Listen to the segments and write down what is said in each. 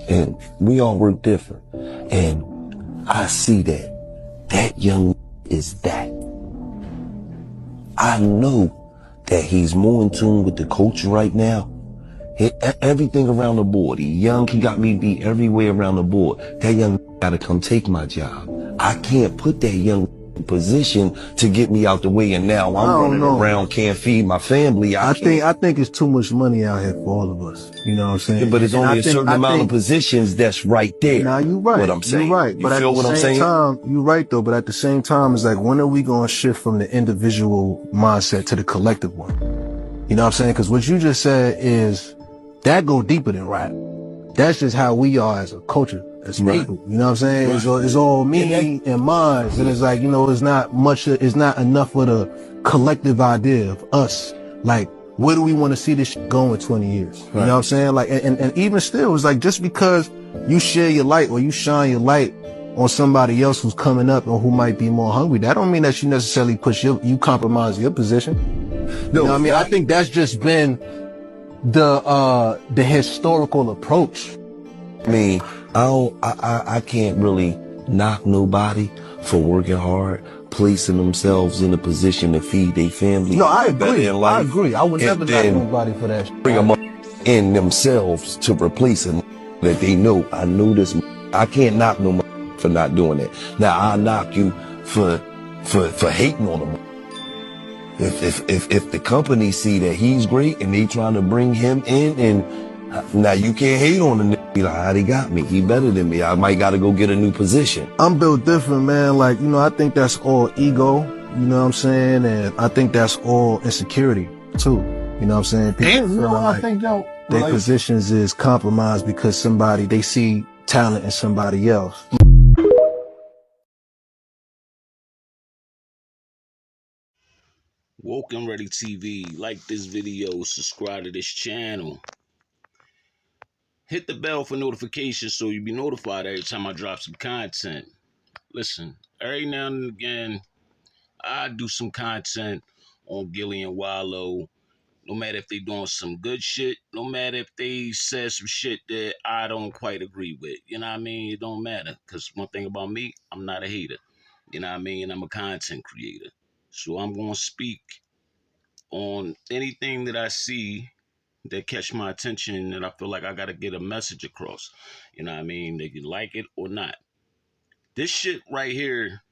And we all work different. And I see that young is that. I know that he's more in tune with the culture right now. Everything around the board. He young, he got me beat everywhere around the board. That young gotta come take my job. I can't put that young in position to get me out the way, and now I'm running around, can't feed my family. I think it's too much money out here for all of us. You know what I'm saying? Yeah, but it's only a certain amount of positions that's right there. Now you're right. What I'm saying. You're right. You feel what I'm saying? You're right though. But at the same time, it's like, when are we going to shift from the individual mindset to the collective one? You know what I'm saying? Because what you just said is that go deeper than rap. That's just how we are as a culture, as people. You know what I'm saying? Right. It's all me and mine. And it's like, you know, it's not enough for the collective idea of us. Like, where do we want to see this shit go in 20 years? Right. You know what I'm saying? Like, and even still, it's like, just because you share your light or you shine your light on somebody else who's coming up or who might be more hungry, that don't mean that you necessarily you compromise your position. No, you know what I mean? I think that's just been the historical approach. I mean, I can't really knock nobody for working hard, placing themselves in a position to feed their family. No, I agree. I agree. I would never knock nobody for that. Bring them up in themselves to replace them that they know. I know this. I can't knock no for not doing it. Now I knock you for hating on them. If the company see that he's great and they trying to bring him in, and now you can't hate on him. Be like, how they got me? He better than me. I might got to go get a new position. I'm built different, man. Like, you know, I think that's all ego. You know what I'm saying? And I think that's all insecurity too. You know what I'm saying? People feel like I think their positions is compromised because they see talent in somebody else. Woke and Ready TV, like this video, subscribe to this channel. Hit the bell for notifications so you'll be notified every time I drop some content. Listen, every now and again, I do some content on Gilly and Wallow. No matter if they doing some good shit, no matter if they said some shit that I don't quite agree with. You know what I mean? It don't matter. Because one thing about me, I'm not a hater. You know what I mean? I'm a content creator. So I'm going to speak on anything that I see that catch my attention and I feel like I got to get a message across. You know what I mean? They can like it or not. This shit right here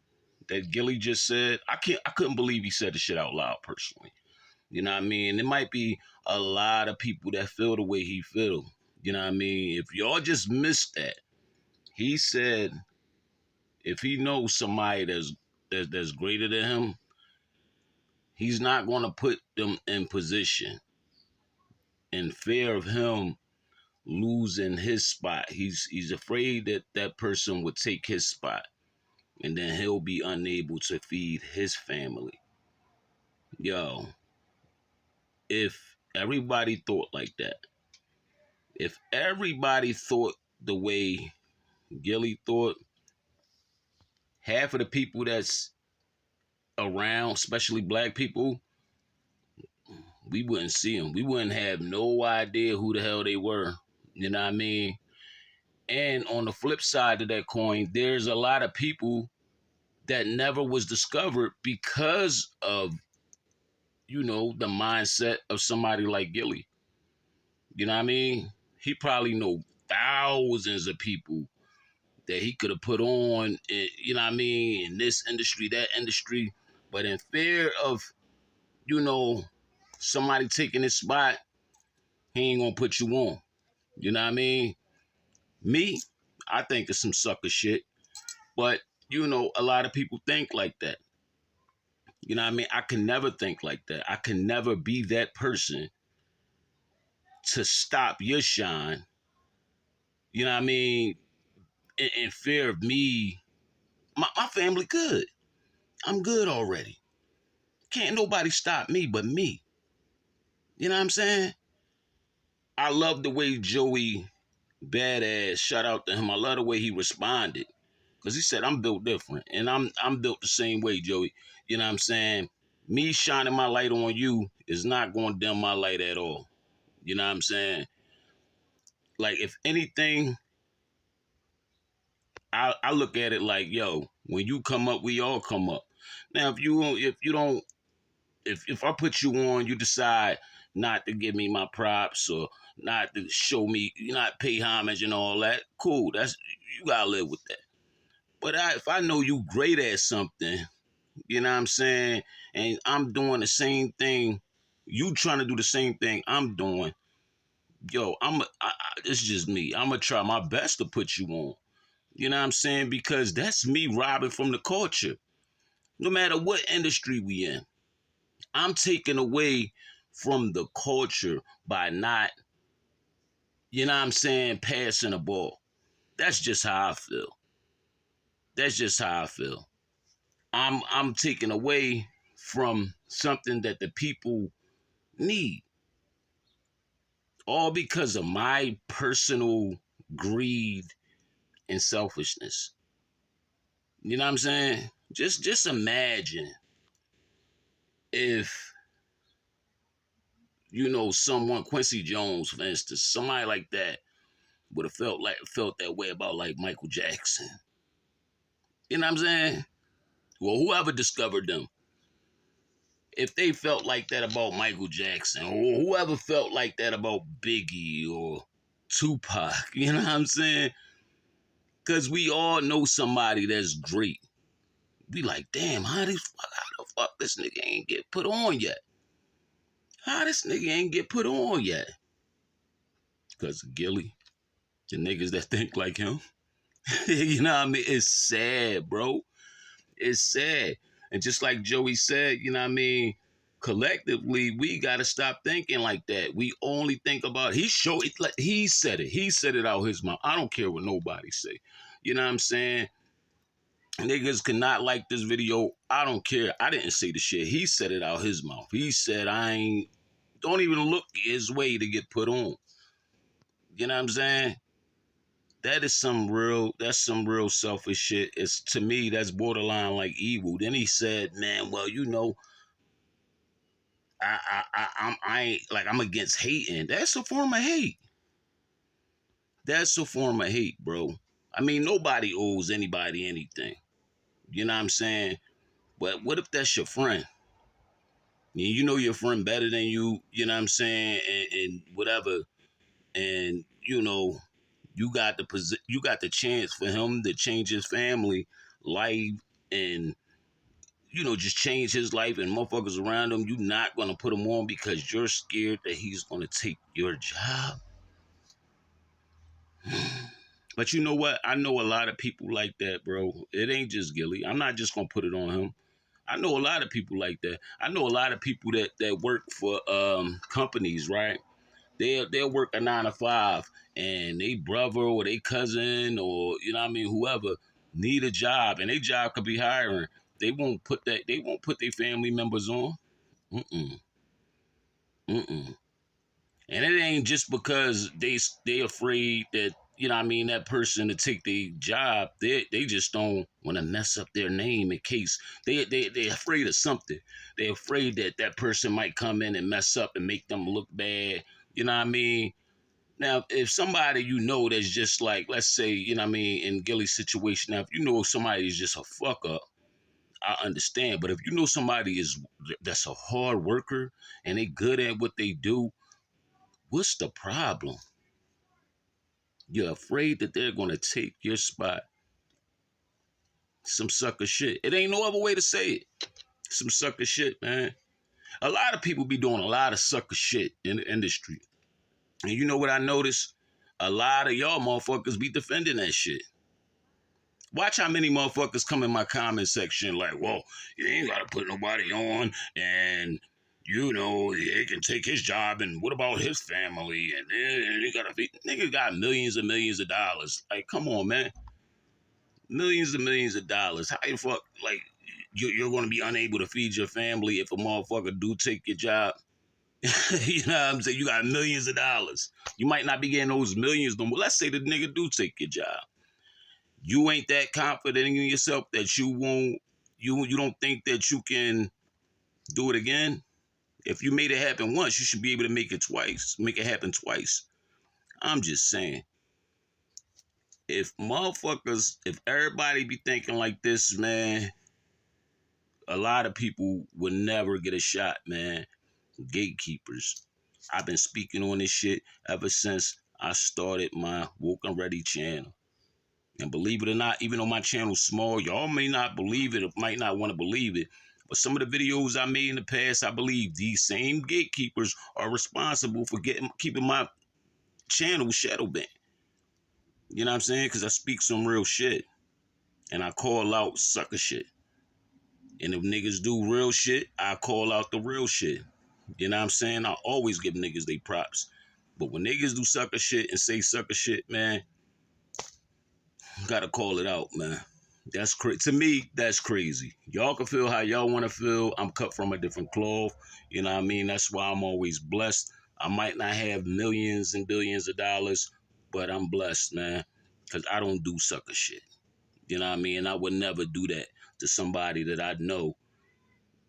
that Gilly just said, I couldn't believe he said the shit out loud personally. You know what I mean? There might be a lot of people that feel the way he feel. You know what I mean? If y'all just missed that, he said if he knows somebody that's greater than him, he's not going to put them in position in fear of him losing his spot. He's afraid that that person would take his spot and then he'll be unable to feed his family. Yo, if everybody thought like that, if everybody thought the way Gilly thought, half of the people that's around, especially black people, we wouldn't see them. We wouldn't have no idea who the hell they were. You know what I mean? And on the flip side of that coin, there's a lot of people that never was discovered because of, you know, the mindset of somebody like Gilly. You know what I mean? He probably know thousands of people that he could have put on, you know what I mean, in this industry, that industry. But in fear of, you know, somebody taking his spot, he ain't gonna put you on. You know what I mean? Me, I think it's some sucker shit. But, you know, a lot of people think like that. You know what I mean? I can never think like that. I can never be that person to stop your shine. You know what I mean? In fear of me. My family good. I'm good already. Can't nobody stop me but me. You know what I'm saying? I love the way Joey Badass, shout out to him. I love the way he responded. Because he said, I'm built different. And I'm built the same way, Joey. You know what I'm saying? Me shining my light on you is not going to dim my light at all. You know what I'm saying? Like, if anything, I look at it like, yo, when you come up, we all come up. Now, if I put you on, you decide not to give me my props or not to show me, not pay homage and all that, cool. That's, you gotta live with that. But if I know you great at something, you know what I'm saying, and I'm doing the same thing, you trying to do the same thing I'm doing, yo, it's just me. I'm gonna try my best to put you on. You know what I'm saying? Because that's me robbing from the culture. No matter what industry we in, I'm taking away from the culture by not, you know what I'm saying, passing the ball. That's just how I feel. That's just how I feel. I'm taking away from something that the people need, all because of my personal greed and selfishness. You know what I'm saying? Just imagine if, someone, Quincy Jones, for instance, somebody like that would have felt that way about like Michael Jackson. You know what I'm saying? Well, whoever discovered them, if they felt like that about Michael Jackson, or whoever felt like that about Biggie or Tupac, you know what I'm saying? Because we all know somebody that's great. We like, damn, how the fuck this nigga ain't get put on yet? How this nigga ain't get put on yet? Because of Gilly, the niggas that think like him. You know what I mean? It's sad, bro. It's sad. And just like Joey said, you know what I mean? Collectively, we got to stop thinking like that. We only think about, he said it. He said it out his mouth. I don't care what nobody say. You know what I'm saying? Niggas cannot like this video. I don't care. I didn't say the shit. He said it out his mouth. He said, don't even look his way to get put on. You know what I'm saying? That's some real selfish shit. It's, to me, that's borderline like evil. Then he said, man, well, I ain't, like, I'm against hating. That's a form of hate. That's a form of hate, bro. I mean, nobody owes anybody anything. You know what I'm saying? But what if that's your friend? You know your friend better than you know what I'm saying, and whatever. And, you got the chance for him to change his family life and, just change his life and motherfuckers around him. You're not going to put him on because you're scared that he's going to take your job. But you know what? I know a lot of people like that, bro. It ain't just Gilly. I'm not just going to put it on him. I know a lot of people like that. I know a lot of people that work for companies, right? They'll work a 9 to 5 and they brother or they cousin or, you know what I mean, whoever need a job, and their job could be hiring. They won't put their family members on. Mm-mm. Mm-mm. And it ain't just because they afraid that, you know what I mean, that person to take their job. They just don't want to mess up their name in case they're afraid of something. They're afraid that that person might come in and mess up and make them look bad. You know what I mean? Now, if somebody that's just like, let's say, you know what I mean, in Gilly's situation, now, if you know somebody is just a fuck up, I understand. But if you know somebody that's a hard worker and they good at what they do, what's the problem? You're afraid that they're going to take your spot. Some sucker shit. It ain't no other way to say it. Some sucker shit, man. A lot of people be doing a lot of sucker shit in the industry. And you know what I noticed? A lot of y'all motherfuckers be defending that shit. Watch how many motherfuckers come in my comment section like, well, you ain't got to put nobody on, and, he can take his job, and what about his family? And he got to be, nigga got millions and millions of dollars. Like, come on, man. Millions and millions of dollars. How the fuck, like, you're going to be unable to feed your family if a motherfucker do take your job? You know what I'm saying? You got millions of dollars. You might not be getting those millions no more. Let's say the nigga do take your job. You ain't that confident in yourself that you won't, you don't think that you can do it again? If you made it happen once, you should be able to make it happen twice. I'm just saying. if everybody be thinking like this, man, a lot of people would never get a shot, man. Gatekeepers. I've been speaking on this shit ever since I started my Woke and Ready channel. And believe it or not, even though my channel's small, y'all may not believe it or might not want to believe it, but some of the videos I made in the past, I believe these same gatekeepers are responsible for keeping my channel shadow banned. You know what I'm saying? Because I speak some real shit. And I call out sucker shit. And if niggas do real shit, I call out the real shit. You know what I'm saying? I always give niggas they props. But when niggas do sucker shit and say sucker shit, man, gotta call it out, man. That's crazy. To me, that's crazy. Y'all can feel how y'all want to feel. I'm cut from a different cloth. You know what I mean? That's why I'm always blessed. I might not have millions and billions of dollars, but I'm blessed, man. Because I don't do sucker shit. You know what I mean? And I would never do that to somebody that I know.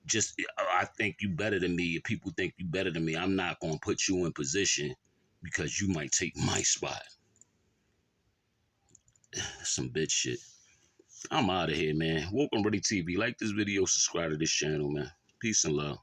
Just, I think you better than me. If people think you better than me, I'm not going to put you in position because you might take my spot. Some bitch shit. I'm out of here, man. Woke and Ready TV. Like this video, subscribe to this channel, man. Peace and love.